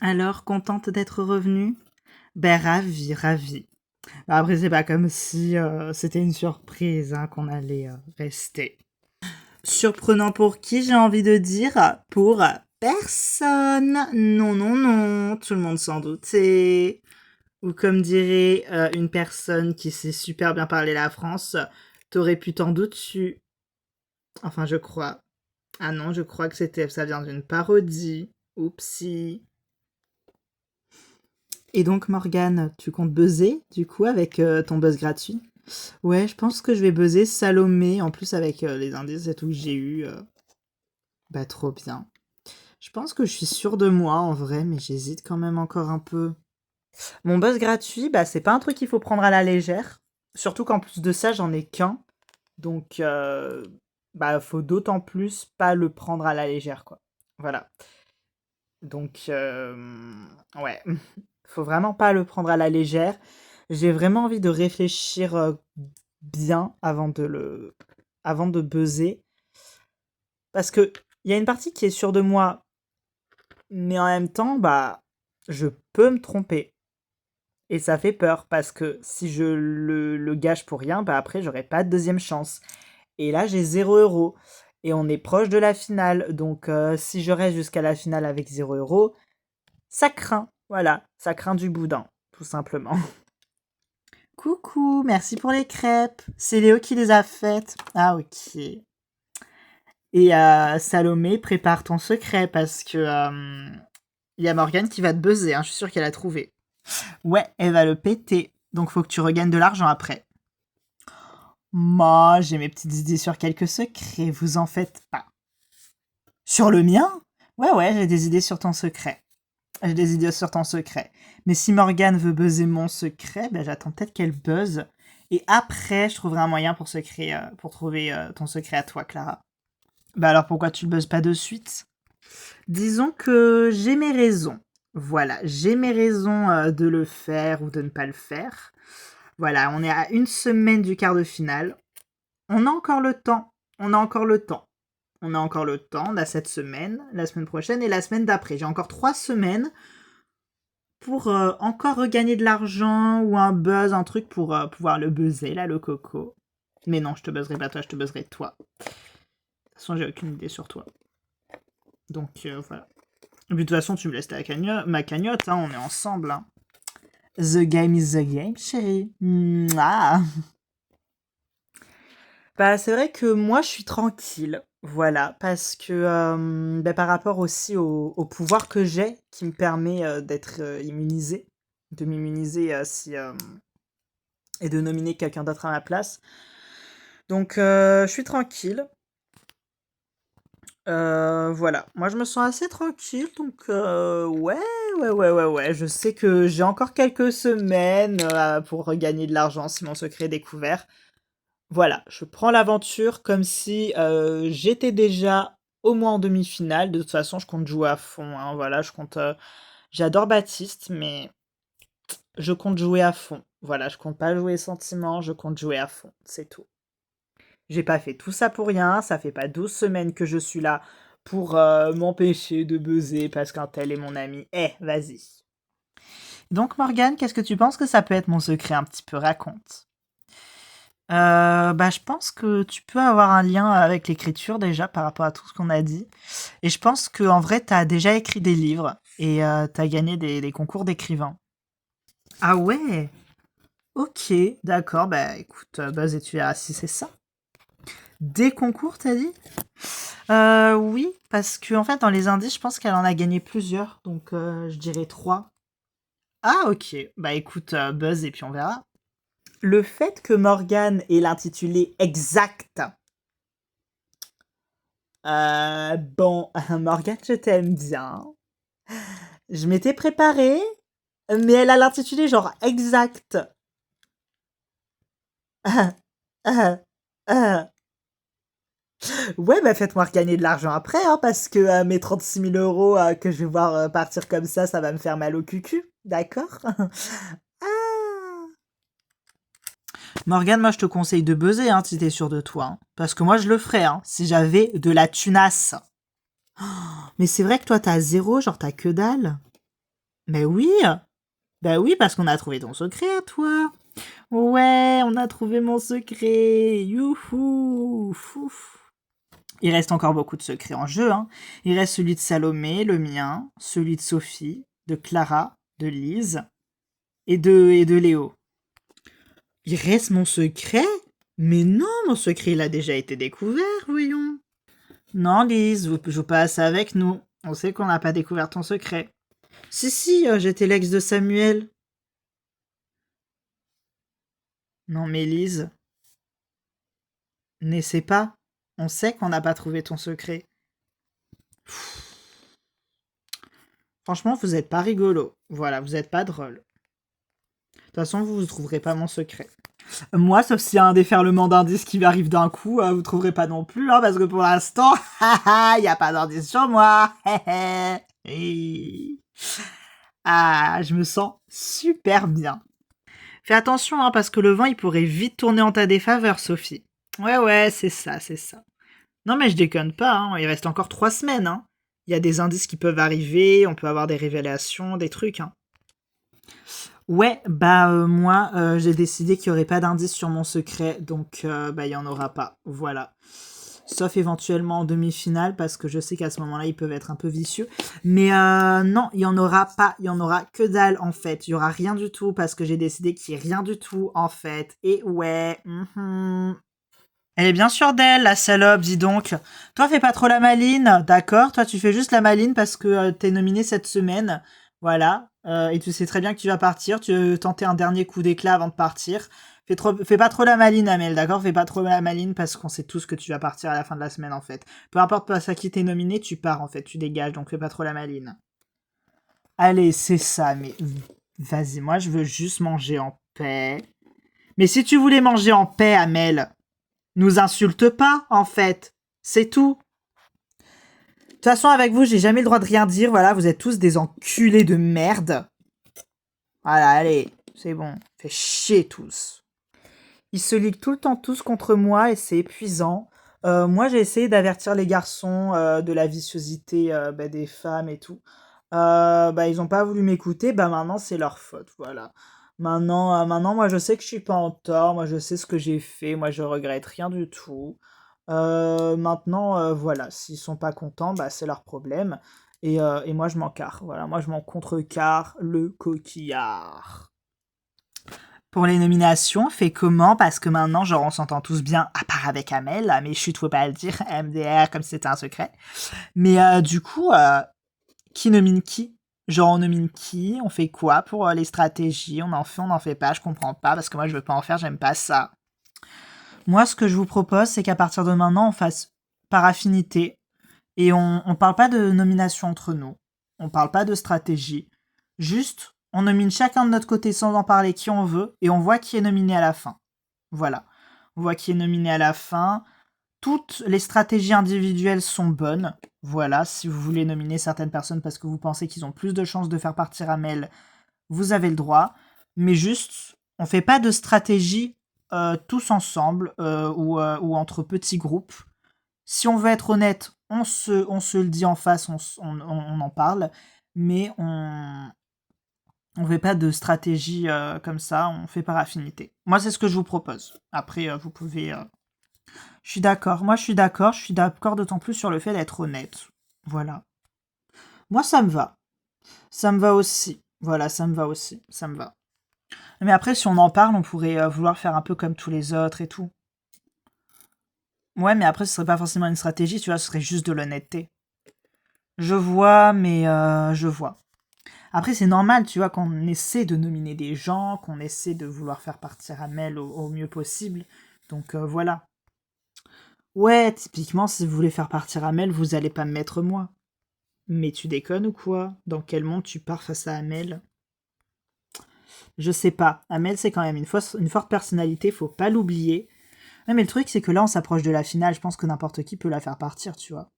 Alors, contente d'être revenue? Ben, ravie, ravie. Après, c'est pas comme si c'était une surprise hein, qu'on allait rester. Surprenant pour qui, j'ai envie de dire? Pour personne. Non, non, non. Tout le monde s'en doutait. Ou comme dirait une personne qui sait super bien parler la France, t'aurais pu t'en douter. Enfin, je crois. Ah non, je crois que ça vient d'une parodie. Oupsie. Et donc, Morgane, tu comptes buzzer, du coup, avec ton buzz gratuit? Ouais, je pense que je vais buzzer Salomé, en plus avec les indices et tout que j'ai eu. Bah, trop bien. Je pense que je suis sûre de moi, en vrai, mais j'hésite quand même encore un peu. Mon buzz gratuit, bah, c'est pas un truc qu'il faut prendre à la légère. Surtout qu'en plus de ça, j'en ai qu'un. Donc, bah, faut d'autant plus pas le prendre à la légère, quoi. Voilà. Donc, ouais. Faut vraiment pas le prendre à la légère. J'ai vraiment envie de réfléchir bien avant de buzzer. Parce que il y a une partie qui est sûre de moi, mais en même temps, bah, je peux me tromper. Et ça fait peur parce que si je le gâche pour rien, bah après, j'aurai pas de deuxième chance. Et là, j'ai 0 €. Et on est proche de la finale. Donc, si je reste jusqu'à la finale avec 0 €, ça craint. Voilà, ça craint du boudin, tout simplement. Coucou, merci pour les crêpes. C'est Léo qui les a faites. Ah, ok. Et Salomé, prépare ton secret parce que il y a Morgane qui va te buzzer. Hein, je suis sûre qu'elle a trouvé. Ouais, elle va le péter. Donc faut que tu regagnes de l'argent après. Moi, j'ai mes petites idées sur quelques secrets, vous en faites pas. Sur le mien? Ouais, ouais, j'ai des idées sur ton secret. J'ai des idées sur ton secret. Mais si Morgane veut buzzer mon secret, ben j'attends peut-être qu'elle buzz. Et après, je trouverai un moyen pour trouver ton secret à toi, Clara. Bah alors pourquoi tu le buzzes pas de suite? Disons que j'ai mes raisons. Voilà, j'ai mes raisons de le faire ou de ne pas le faire. Voilà, on est à une semaine du quart de finale. On a encore le temps. On a encore le temps. On a encore le temps. On a cette semaine, la semaine prochaine et la semaine d'après. J'ai encore 3 semaines pour encore regagner de l'argent ou un buzz, un truc pour pouvoir le buzzer, là, le coco. Mais non, je te buzzerai pas toi, je te buzzerai toi. De toute façon, j'ai aucune idée sur toi. Donc voilà. Et puis de toute façon, tu me laisses ma cagnotte, hein, on est ensemble. Hein. The game is the game, chérie. Mouah. Bah, c'est vrai que moi, je suis tranquille. Voilà, parce que bah, par rapport aussi au pouvoir que j'ai, qui me permet d'être immunisée, de m'immuniser et de nominer quelqu'un d'autre à ma place. Donc, je suis tranquille. Voilà, moi je me sens assez tranquille, donc ouais, ouais, ouais, ouais, ouais. Je sais que j'ai encore quelques semaines pour regagner de l'argent si mon secret est découvert. Voilà, je prends l'aventure comme si j'étais déjà au moins en demi-finale. De toute façon, je compte jouer à fond. Hein, voilà, je compte. J'adore Baptiste, mais je compte jouer à fond. Voilà, je compte pas jouer sentiment, je compte jouer à fond. C'est tout. J'ai pas fait tout ça pour rien. Ça fait pas 12 semaines que je suis là pour m'empêcher de buzzer parce qu'un tel est mon ami. Eh, vas-y. Donc, Morgane, qu'est-ce que tu penses que ça peut être mon secret un petit peu? Raconte. Bah, je pense que tu peux avoir un lien avec l'écriture déjà par rapport à tout ce qu'on a dit. Et je pense qu'en vrai, t'as déjà écrit des livres et t'as gagné des concours d'écrivain. Ah ouais? Ok, d'accord. Bah écoute, Buzz et tu verras si c'est ça. Des concours, t'as dit? Oui, parce que en fait, dans les indices, je pense qu'elle en a gagné plusieurs. Donc je dirais 3. Ah ok. Bah écoute, Buzz et puis on verra. Le fait que Morgane ait l'intitulé exact. Bon, Morgane, je t'aime bien. Je m'étais préparée, mais elle a l'intitulé genre exact. Ouais, bah faites-moi regagner de l'argent après, hein, parce que mes 36 000 € que je vais voir partir comme ça va me faire mal au cucu, d'accord? Ah. Morgane, moi je te conseille de buzzer hein, si t'es sûr de toi. Hein. Parce que moi je le ferais, hein, si j'avais de la tunasse. Mais c'est vrai que toi t'as zéro, genre t'as que dalle. Mais oui, bah oui, parce qu'on a trouvé ton secret à toi. Ouais, on a trouvé mon secret. Youhou, fouf. Il reste encore beaucoup de secrets en jeu, hein. Il reste celui de Salomé, le mien, celui de Sophie, de Clara, de Lise et de Léo. Il reste mon secret? Mais non, mon secret, il a déjà été découvert, voyons. Non, Lise, vous jouez pas à ça avec nous. On sait qu'on n'a pas découvert ton secret. Si, j'étais l'ex de Samuel. Non, mais Lise, n'essaie pas. On sait qu'on n'a pas trouvé ton secret. Franchement, vous êtes pas rigolo. Voilà, vous êtes pas drôle. De toute façon, vous ne trouverez pas mon secret. Moi, sauf s'il y a un déferlement d'indices qui m'arrive d'un coup, vous trouverez pas non plus, hein, parce que pour l'instant, il n'y a pas d'indice sur moi. Ah, je me sens super bien. Fais attention, hein, parce que le vent, il pourrait vite tourner en ta défaveur, Sophie. Ouais, c'est ça, c'est ça. Non, mais je déconne pas, hein, il reste encore 3 semaines, hein. Il y a des indices qui peuvent arriver, on peut avoir des révélations, des trucs, hein. Ouais, bah moi, j'ai décidé qu'il y aurait pas d'indice sur mon secret, donc bah il y en aura pas, voilà. Sauf éventuellement en demi-finale, parce que je sais qu'à ce moment-là, ils peuvent être un peu vicieux. Mais non, il y en aura pas, il y en aura que dalle, en fait. Il y aura rien du tout, parce que j'ai décidé qu'il y ait rien du tout, en fait. Et ouais, Elle est bien sûre d'elle, la salope, dis donc. Toi, fais pas trop la maline, d'accord? Toi, tu fais juste la maline parce que t'es nominée cette semaine. Voilà. Et tu sais très bien que tu vas partir. Tu veux tenter un dernier coup d'éclat avant de partir. Fais pas trop la maline, Amel, d'accord? Fais pas trop la maline parce qu'on sait tous que tu vas partir à la fin de la semaine, en fait. Peu importe à qui t'es nominé, tu pars, en fait. Tu dégages, donc fais pas trop la maline. Allez, c'est ça, mais vas-y, moi, je veux juste manger en paix. Mais si tu voulais manger en paix, Amel, nous insulte pas, en fait. C'est tout. De toute façon, avec vous, j'ai jamais le droit de rien dire. Voilà, vous êtes tous des enculés de merde. Voilà, allez, c'est bon. Fait chier tous. Ils se liguent tout le temps tous contre moi et c'est épuisant. Moi, j'ai essayé d'avertir les garçons de la viciosité des femmes et tout. Ils ont pas voulu m'écouter. Bah maintenant, c'est leur faute. Voilà. Maintenant, moi, je sais que je suis pas en tort. Moi, je sais ce que j'ai fait. Moi, je regrette rien du tout. Maintenant, voilà, s'ils sont pas contents, bah, c'est leur problème. Et moi, je m'en carre. Voilà, moi, je m'en contrecarre le coquillard. Pour les nominations, fait comment? Parce que maintenant, genre, on s'entend tous bien, à part avec Amel, mais chut, faut pas le dire, MDR, comme si c'était un secret. Mais du coup, qui nomine qui? Genre, on nomine qui? On fait quoi pour les stratégies? On en fait pas, je comprends pas, parce que moi, je veux pas en faire, j'aime pas ça. Moi, ce que je vous propose, c'est qu'à partir de maintenant, on fasse par affinité. Et on parle pas de nomination entre nous. On parle pas de stratégie. Juste, on nomine chacun de notre côté sans en parler qui on veut. Et on voit qui est nominé à la fin. Voilà. On voit qui est nominé à la fin. Toutes les stratégies individuelles sont bonnes. Voilà. Si vous voulez nominer certaines personnes parce que vous pensez qu'ils ont plus de chances de faire partir Amel, vous avez le droit. Mais juste, on fait pas de stratégie tous ensemble ou entre petits groupes. Si on veut être honnête, on se le dit en face, on en parle, mais on fait pas de stratégie comme ça, on fait par affinité. Moi, c'est ce que je vous propose. Après, vous pouvez... Je suis d'accord, moi je suis d'accord d'autant plus sur le fait d'être honnête. Voilà. Moi, ça me va. Ça me va aussi. Voilà, ça me va aussi. Ça me va. Mais après, si on en parle, on pourrait vouloir faire un peu comme tous les autres et tout. Ouais, mais après, ce serait pas forcément une stratégie, tu vois, ce serait juste de l'honnêteté. Je vois, mais je vois. Après, c'est normal, tu vois, qu'on essaie de nominer des gens, qu'on essaie de vouloir faire partir Amel au mieux possible. Donc voilà. Ouais, typiquement, si vous voulez faire partir Amel, vous allez pas me mettre moi. Mais tu déconnes ou quoi? Dans quel monde tu pars face à Amel? Je sais pas. Amel, c'est quand même une forte personnalité, faut pas l'oublier. Ouais, mais le truc, c'est que là, on s'approche de la finale. Je pense que n'importe qui peut la faire partir, tu vois.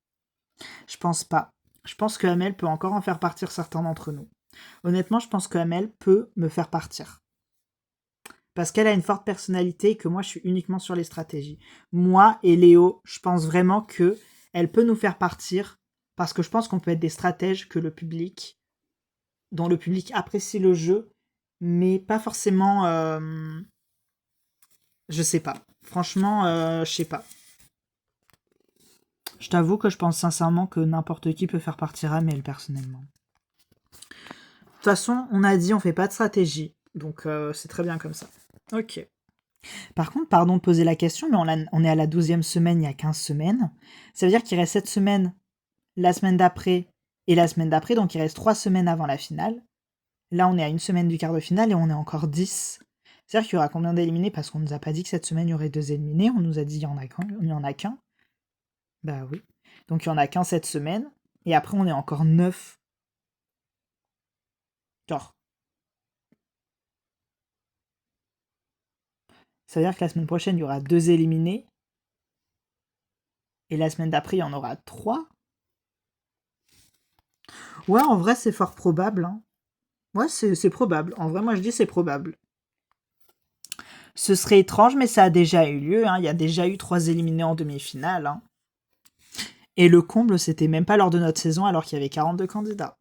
Je pense pas. Je pense que Amel peut encore en faire partir certains d'entre nous. Honnêtement, je pense que Amel peut me faire partir. Parce qu'elle a une forte personnalité et que moi, je suis uniquement sur les stratégies. Moi et Léo, je pense vraiment que elle peut nous faire partir parce que je pense qu'on peut être des stratèges que le public dont le public apprécie le jeu, mais pas forcément... je sais pas. Franchement, je sais pas. Je t'avoue que je pense sincèrement que n'importe qui peut faire partir Amel, personnellement. De toute façon, on a dit on fait pas de stratégie, donc c'est très bien comme ça. Ok. Par contre, pardon de poser la question, mais on est à la 12e semaine, il y a 15 semaines. Ça veut dire qu'il reste 7 semaines, la semaine d'après et la semaine d'après, donc il reste 3 semaines avant la finale. Là, on est à une semaine du quart de finale et on est encore 10. C'est-à-dire qu'il y aura combien d'éliminés? Parce qu'on nous a pas dit que cette semaine, il y aurait 2 éliminés. On nous a dit il y en a qu'un. Bah oui. Donc il y en a qu'un cette semaine. Et après, on est encore 9. Genre. Ça veut dire que la semaine prochaine, il y aura 2 éliminés. Et la semaine d'après, il y en aura 3. Ouais, en vrai, c'est fort probable. Hein. Ouais, c'est probable. En vrai, moi, je dis c'est probable. Ce serait étrange, mais ça a déjà eu lieu. Hein. Il y a déjà eu 3 éliminés en demi-finale. Hein. Et le comble, c'était même pas lors de notre saison, alors qu'il y avait 42 candidats.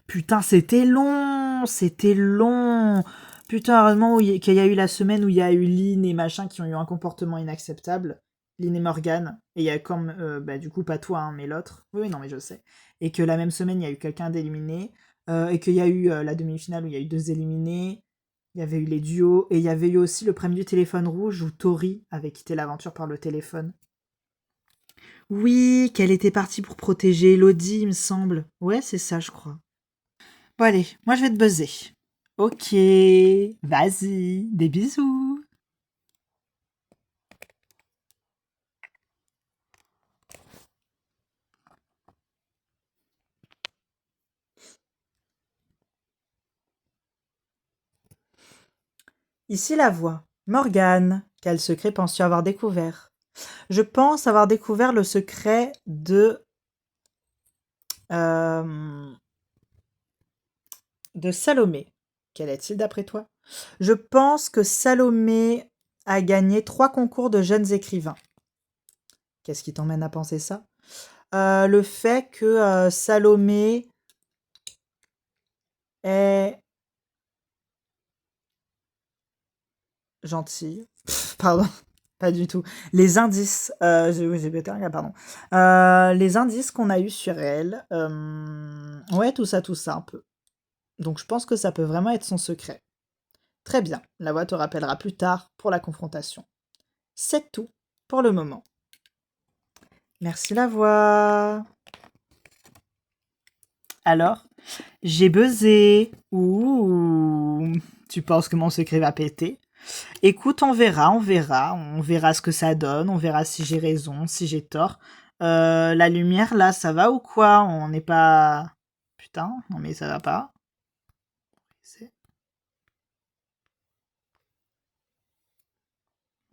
Putain, c'était long. C'était long. Putain, heureusement qu'il y a eu la semaine où il y a eu Lynn et machin qui ont eu un comportement inacceptable. Lynn et Morgane. Et il y a comme, du coup, pas toi, hein, mais l'autre. Oui, non, mais je sais. Et que la même semaine, il y a eu quelqu'un d'éliminé. Et qu'il y a eu la demi-finale où il y a eu 2 éliminés. Il y avait eu les duos. Et il y avait eu aussi le problème du téléphone rouge où Tori avait quitté l'aventure par le téléphone. Oui, qu'elle était partie pour protéger Elodie, il me semble. Ouais, c'est ça, je crois. Bon, allez, moi je vais te buzzer. Ok, vas-y, des bisous. Ici la voix. Morgane, quel secret penses-tu avoir découvert? Je pense avoir découvert le secret de Salomé. Quel est-il d'après toi? Je pense que Salomé a gagné 3 concours de jeunes écrivains. Qu'est-ce qui t'emmène à penser ça? Le fait que Salomé est gentille. Pardon, pas du tout. Les indices, j'ai pété un gars, pardon. Les indices qu'on a eus sur elle, ouais, tout ça un peu. Donc je pense que ça peut vraiment être son secret. Très bien, la voix te rappellera plus tard pour la confrontation. C'est tout pour le moment. Merci la voix. Alors, j'ai buzzé. Ouh, tu penses que mon secret va péter? Écoute, on verra ce que ça donne, on verra si j'ai raison, si j'ai tort. La lumière, là, ça va ou quoi? On n'est pas... Putain, non mais ça va pas.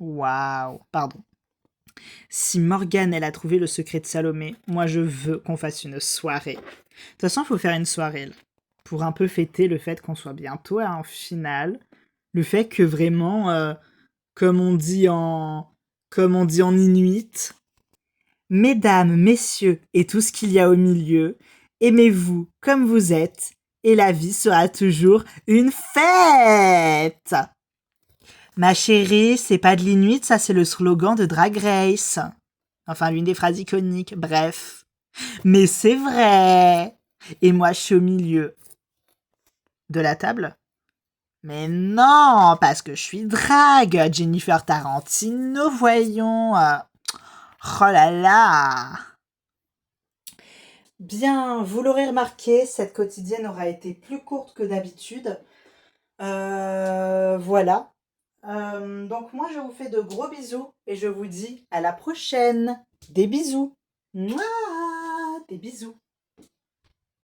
Waouh, pardon. Si Morgane, elle a trouvé le secret de Salomé, moi je veux qu'on fasse une soirée. De toute façon, il faut faire une soirée, là, pour un peu fêter le fait qu'on soit bientôt en finale. Le fait que vraiment, comme on dit en Inuit, mesdames, messieurs et tout ce qu'il y a au milieu, aimez-vous comme vous êtes et la vie sera toujours une fête. Ma chérie, c'est pas de l'Inuit, ça c'est le slogan de Drag Race. Enfin, l'une des phrases iconiques, bref. Mais c'est vrai. Et moi, je suis au milieu de la table. Mais non, parce que je suis drague, Jennifer Tarantino, voyons. Oh là là. Bien, vous l'aurez remarqué, cette quotidienne aura été plus courte que d'habitude. Voilà. Donc moi, je vous fais de gros bisous et je vous dis à la prochaine. Des bisous. Mouah, des bisous.